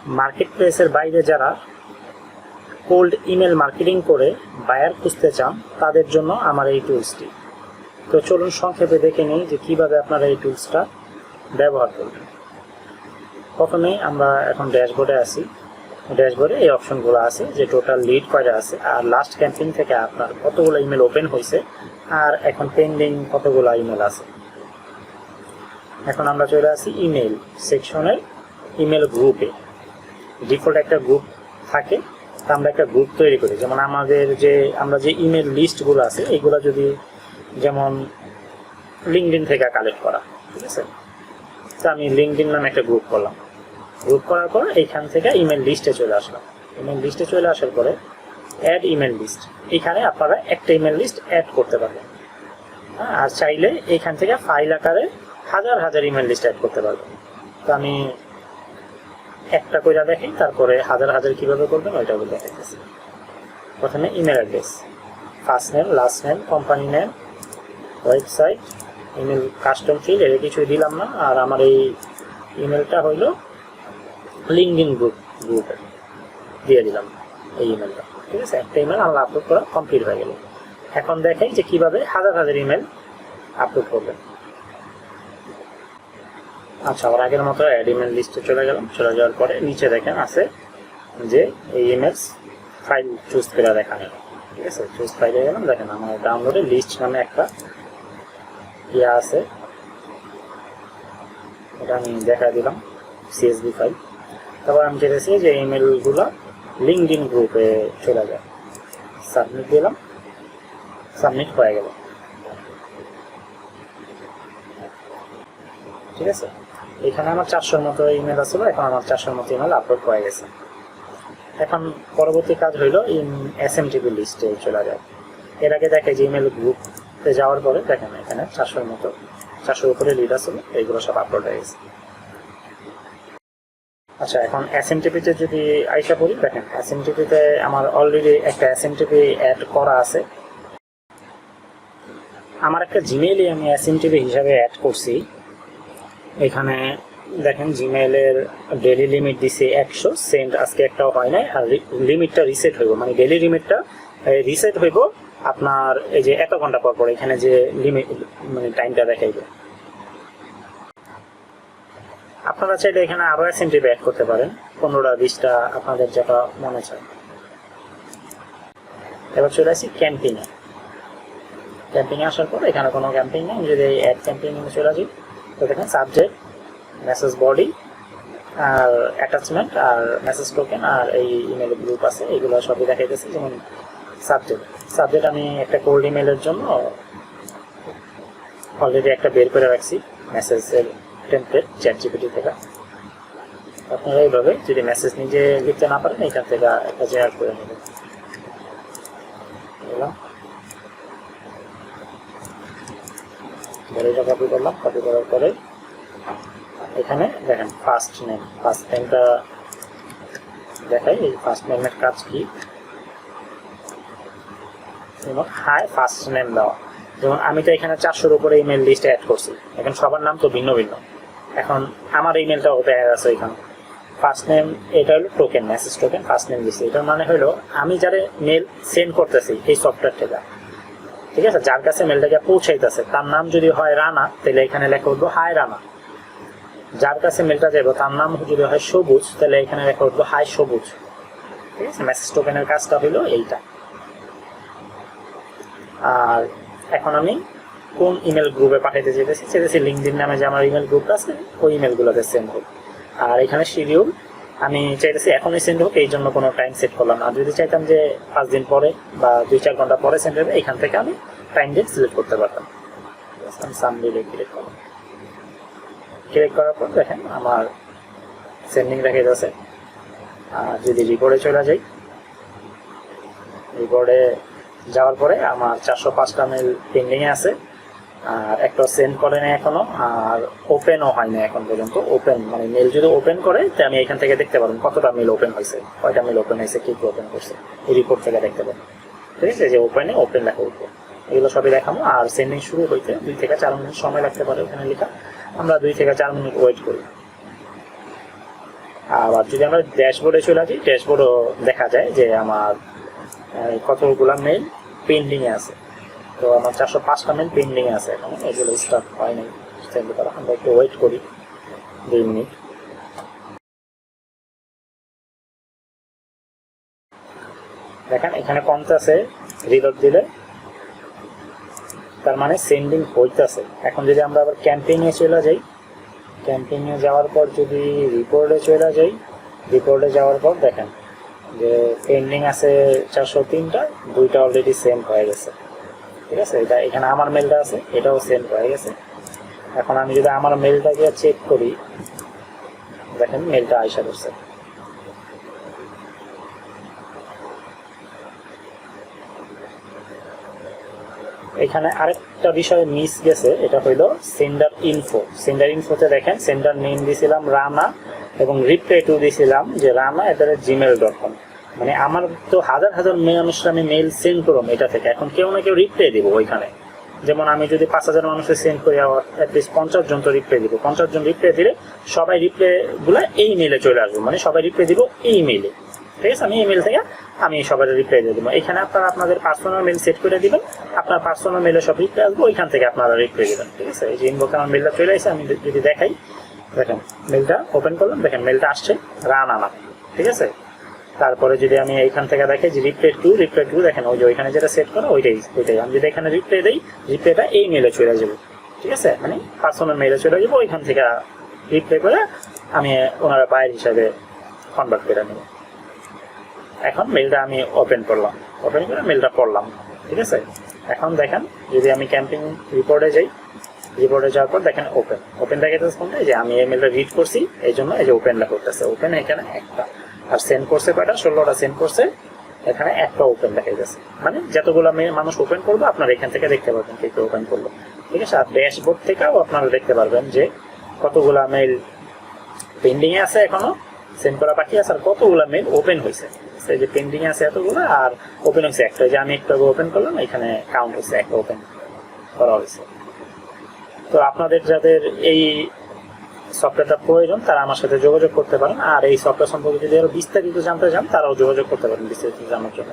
Market প্লেসের বাইরে যারা কোল্ড ইমেল মার্কেটিং করে বায়ার খুঁজতে চান তাদের জন্য আমার এই টুলসটি। তো চলুন সংক্ষেপে দেখে নিই যে কীভাবে আপনারা এই টুলসটা ব্যবহার করবেন। প্রথমে আমরা এখন ড্যাশবোর্ডে আছি। ড্যাশবোর্ডে এই অপশনগুলো আছে যে টোটাল লিড কয়টা আছে, আর লাস্ট ক্যাম্পেইন থেকে আপনার কতগুলো ইমেল ওপেন হয়েছে, আর এখন পেন্ডিং কতগুলো ইমেল আছে। এখন আমরা চলে আসি ইমেল সেকশনের ইমেল গ্রুপে। ডিফল্ট একটা গ্রুপ থাকে, তা আমরা একটা গ্রুপ তৈরি করি। যেমন আমাদের আমরা যে ইমেল লিস্টগুলো আছে এইগুলো যদি যেমন লিঙ্কডইন থেকে কালেক্ট করা, ঠিক আছে, তো আমি লিঙ্কডইন নামে একটা গ্রুপ করলাম। গ্রুপ করার পর এইখান থেকে ইমেল লিস্টে চলে আসলাম। ইমেল লিস্টে চলে আসার পরে অ্যাড ইমেল লিস্ট, এখানে আপনারা একটা ইমেল লিস্ট অ্যাড করতে পারবেন। আর চাইলে এইখান থেকে ফাইল আকারে হাজার হাজার ইমেল লিস্ট অ্যাড করতে পারবেন। তো আমি একটা কইরা দেখি, তারপরে হাজার হাজার কীভাবে করবেন ওইটা বলে দেখাইতেছি। প্রথমে email address, first name, last name, company name, website, email custom field, এর কিছুই দিলাম না। আর আমার এই ইমেলটা হইল লিঙ্কডইন গ্রুপে দিয়ে দিলাম এই ইমেলটা, ঠিক আছে। একটা ইমেল আমার আপলোড করা কমপ্লিট হয়ে গেল। এখন দেখাই যে কীভাবে হাজার হাজার ইমেল আপলোড করবেন। আচ্ছা, আবার আগের মতো অ্যাড ইমেল লিস্টে চলে গেলাম। চলে যাওয়ার পরে নিচে দেখেন আছে যে এই ইমেলস ফাইল চুজ করে দেখানো, ঠিক আছে। চুজ ফাইলে গেলাম, দেখেন আমার ডাউনলোডে লিস্ট নামে একটা ইয়ে আছে, এটা আমি দেখা দিলাম CSV ফাইল। তারপর আমি চেয়েছি যে ইমেলগুলো লিঙ্কডইন গ্রুপে চলে যায়। সাবমিট দিলাম, সাবমিট হয়ে গেল, ঠিক আছে। এখানে আমার 400-র মতো ইমেল আছিল, এখন আমার 400-র মতো ইমেল আপলোড হয়ে গেছে। এখন পরবর্তী কাজ হইল SMTP লিস্টে চলে যায়। এর আগে দেখে যে ইমেল গ্রুপে যাওয়ার পরে দেখেন এখানে 400-র মতো, 400-র উপরে লিড আছিল, এইগুলো সব আপলোড হয়ে গেছে। আচ্ছা, এখন SMTP-তে যদি আইসা পড়ি, দেখেন SMTP-তে আমার অলরেডি একটা SMTP অ্যাড করা আছে। আমার একটা জিমেইলে আমি SMTP হিসাবে অ্যাড করছি। এখানে দেখেন জিমেইলের ডেইলি লিমিট দিছে 100, সেন্ড আজকে একটাও হয় নাই। আর লিমিটটা রিসেট হইব, মানে ডেইলি লিমিটটা রিসেট হইব আপনার এই যে এত ঘন্টা পর পর এখানে যে লিমিট মানে টাইমটা দেখাইবে। আপনারা চাইলে এখানে আরও SMTP অ্যাড করতে পারেন, 15টা 20টা আপনাদের যেটা মনে চায়। এবার চলে আসি ক্যাম্পেইনে। ক্যাম্পেইনে আসার পর এখানে কোনো ক্যাম্পেইন নেই। যদি অ্যাড ক্যাম্পেইনে চলে আসি, তো দেখেন সাবজেক্ট, মেসেজ বডি, আর অ্যাটাচমেন্ট, আর মেসেজ টোকেন, আর এই ইমেল গ্রুপ আছে, এইগুলো সবই দেখাইতেছে। যেমন সাবজেক্ট আমি একটা কোল্ড ইমেলের জন্য অলরেডি একটা বের করে রাখছি মেসেজের টেমপ্লেট ChatGPT থেকে। আপনারা এইভাবে যদি মেসেজ নিজে লিখতে না পারেন এখান থেকে একটা জেনারেট করে নেবেন। এটা কপি করলাম, কপি করার পরে এখানে দেখেন ফার্স্ট নেমটা দেখাই। এই ফার্স্ট নেমের কাজ কি, যেমন হাই ফার্স্ট নেম দেওয়া। যেমন আমি তো এখানে 400-র উপরে ইমেল লিস্ট অ্যাড করছি, এখন সবার নাম তো ভিন্ন ভিন্ন। এখন আমার ইমেলটাও দেখা যাচ্ছে এখানে ফার্স্ট নেম, এটা হলো token, message token, first name দিচ্ছি। এটার মানে হলো আমি যারা মেল সেন্ড করতেছি এই সফটওয়্যার থেকে, ঠিক আছে, যার কাছে মেলটাকে পৌঁছাইতেছে তার নাম যদি হয় রানা, তাহলে এখানে লেখা উঠবো হাই রানা। যার কাছে মেলটা যাবো তার নাম যদি হয় সবুজ, তাহলে এখানে লেখা উঠবো হাই সবুজ, ঠিক আছে। মেসেজ টোকেনের কাজটা হলো এইটা। আর এখন আমি কোন ইমেল গ্রুপে পাঠাইতে চেয়েছি লিঙ্কডইন নামে যে আমার ইমেল গ্রুপটা আছে ওই ইমেলগুলোতে সেন্ড হোক। আর এখানে শিডিউল আমি চাইতেছি এখনই সেন্ড হোক, এই জন্য কোনো টাইম সেট করলাম না। যদি চাইতাম যে 5 দিন পরে বা 2-4 ঘন্টা পরে সেন্ড হবে, এখান থেকে আমি টাইম ডেট সিলেক্ট করতে পারতাম। আমি সানডে ক্লিক করলাম। ক্লিক করার পর দেখেন আমার সেন্ডিং রেখে যাচ্ছে। আর যদি রিপোর্টে চলে যাই, রিপোর্টে যাওয়ার পরে আমার 405টা মেল পেন্ডিংয়ে আছে, আর একটা সেন্ড করে না এখনো, আর ওপেনও হয় না এখন পর্যন্ত। ওপেন মানে মেল যদি ওপেন করে তো আমি এখান থেকে দেখতে পারবো কতটা মেল ওপেন হয়েছে, কয়টা মেল ওপেন হয়েছে, কি কি ওপেন করছে, এই রিপোর্ট থেকে দেখতে পাবো, ঠিক আছে। যে ওপেন লেখা উঠবো, এগুলো সবই দেখাবো। আর সেন্ডিং শুরু হইতে 2 থেকে 4 মিনিট সময় লাগতে পারে ওখানে লেখা, আমরা 2 থেকে 4 মিনিট ওয়েট করি। আবার যদি আমরা ড্যাশবোর্ডে চলে আসি, ড্যাশবোর্ডও দেখা যায় যে আমার কতগুলো মেল পেন্ডিংয়ে আছে। তো আমার 405টা মেল পেন্ডিংয়ে আছে এখন, এগুলো স্টার্ট হয় নাই সেন্ড করা। আমরা একটু ওয়েট করি 2 মিনিট। দেখেন এখানে কমতেছে, রিলোড দিলে তার মানে সেন্ডিং হইতেছে। এখন যদি আমরা আবার ক্যাম্পেইনে চলে যাই, ক্যাম্পেইনে যাওয়ার পর যদি রিপোর্টে চলে যাই, রিপোর্টে যাওয়ার পর দেখেন যে পেন্ডিং আছে 403টা, 2টা অলরেডি সেন্ড হয়ে গেছে। ঠিক আছে, এটা এখানে আমার মেলটা আছে, এটাও সেন্ড হয়ে গেছে। এখন আমি যদি আমার মেলটাকে চেক করি, দেখেন মেলটা আইসা করছে। এখানে আরেকটা বিষয় মিস গেছে, এটা হইলো সেন্ডার ইনফো। সেন্ডার ইনফোতে দেখেন সেন্ডার নেম দিয়েছিলাম রানা এবং রিপ্লাই টু দিয়েছিলাম যে rana@gmail.com। মানে আমার তো হাজার হাজার মানুষের আমি মেল সেন্ড করলাম এটা থেকে, এখন কেউ না কেউ রিপ্লাই দিব ওইখানে। যেমন আমি যদি 5000 মানুষের সেন্ড করি, অ্যাটলিস্ট 50 জন তো রিপ্লাই দিব। 50 জন রিপ্লাই দিলে সবাই রিপ্লাইগুলো এই মেলে চলে আসবে, মানে সবাই রিপ্লাই দিব এই মেলে। ঠিক আছে, আমি ইমেল থেকে আমি সবার রিপ্লাই দিয়ে দেবো। এখানে আপনারা আপনাদের পার্সোনাল মেল সেট করে দিবেন, আপনার পার্সোনাল মেলে সব রিপ্লাই আসবে, ওইখান থেকে আপনারা রিপ্লাই দেবেন। ঠিক আছে, এই যে ইনবক্সে আমার মেলটা চলে আসছে, আমি যদি দেখাই, দেখেন মেলটা ওপেন করলাম, দেখেন মেলটা আসছে রানা নাম। ঠিক আছে, তারপরে যদি আমি এইখান থেকে দেখি যে রিপ্লাই টু দেখেন ওই যে ওইখানে যেটা সেট করা ওইটাই। আমি যদি এখানে রিপ্লাই দিই, রিপ্লাইটা এই মেলে চলে যাবে। ঠিক আছে, মানে পার্সোনাল মেলে চলে যাবো, ওইখান থেকে রিপ্লাই করে আমি ওনারা বায়ার হিসাবে কনভার্ট করে নেব। এখন মেলটা আমি ওপেন করলাম, ওপেন করে মেলটা পড়লাম। ঠিক আছে, এখন দেখেন যদি আমি ক্যাম্পিং রিপোর্টে যাই, রিপোর্টে যাওয়ার পর দেখেন ওপেন দেখাতেছে কোনটা, যে আমি এই মেলটা রিড করছি এই জন্য এই যে ওপেনটা করতেছে। ওপেন এখানে একটা, আর সেন্ড করছে কয়টা, 16টা সেন্ড করছে, এখানে একটা ওপেন দেখা গেছে। মানে যতগুলো মানুষ ওপেন করবে আপনারা এখান থেকে দেখতে পারবেন কে ওপেন করলো। ঠিক আছে, আর ড্যাশবোর্ড থেকেও আপনারা দেখতে পারবেন যে কতগুলা মেল পেন্ডিংয়ে আছে, এখনো সেন্ড করা বাকি আছে, আর কতগুলা মেল ওপেন হয়েছে। এই যে পেন্ডিং আছে এতগুলো, আর ওপেন হয়েছে একটা, যে আমি একটু ওপেন করলাম, এখানে কাউন্ট হয়েছে একটা ওপেন করা হয়েছে। তো আপনাদের যাদের এই সফটওয়্যারটা প্রয়োজন তারা আমার সাথে যোগাযোগ করতে পারেন, আর এই সফটওয়্যার সম্পর্কে যদি আরো বিস্তারিত জানতে চান তারাও যোগাযোগ করতে পারেন বিস্তারিত জানার জন্য।